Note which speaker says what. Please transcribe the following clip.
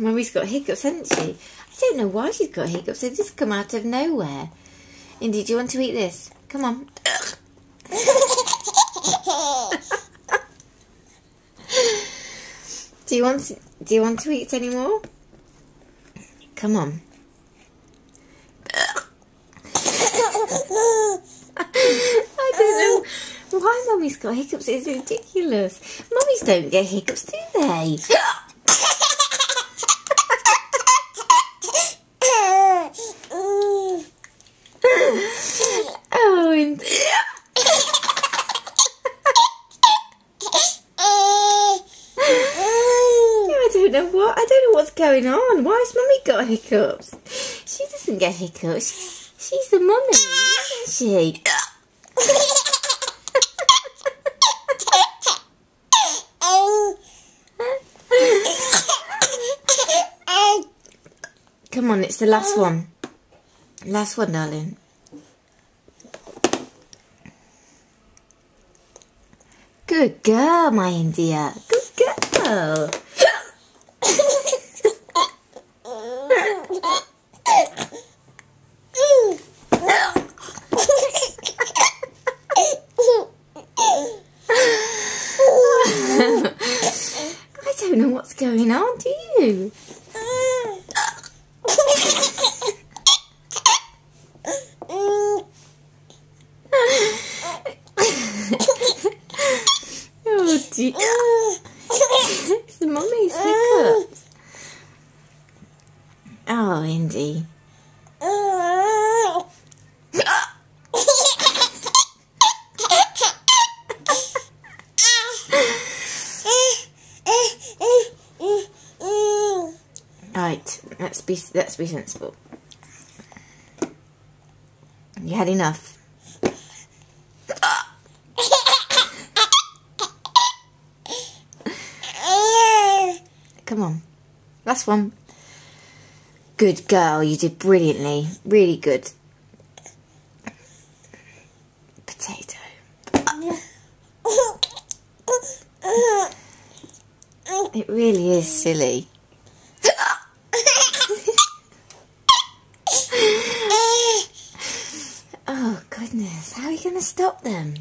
Speaker 1: Mummy's got hiccups, hasn't she? I don't know why she's got hiccups. They just come out of nowhere. Indy, do you want to eat this? Come on. Do you want to eat any more? Come on. I don't know why Mummy's got hiccups. It's ridiculous. Mummies don't get hiccups, do they? Oh, and I don't know what's going on. Why has Mummy got hiccups? She doesn't get hiccups. She's the mummy, isn't she? Come on, it's the last one. Last one, darling. Good girl, my India. Good girl. I don't know what's going on, do you? Oh dear. It's Mummy's hiccups. Oh, Indy. Right, let's be sensible. You had enough. Come on, last one. Good girl, you did brilliantly, really good. Potato. It really is silly. Oh goodness, how are you going to stop them?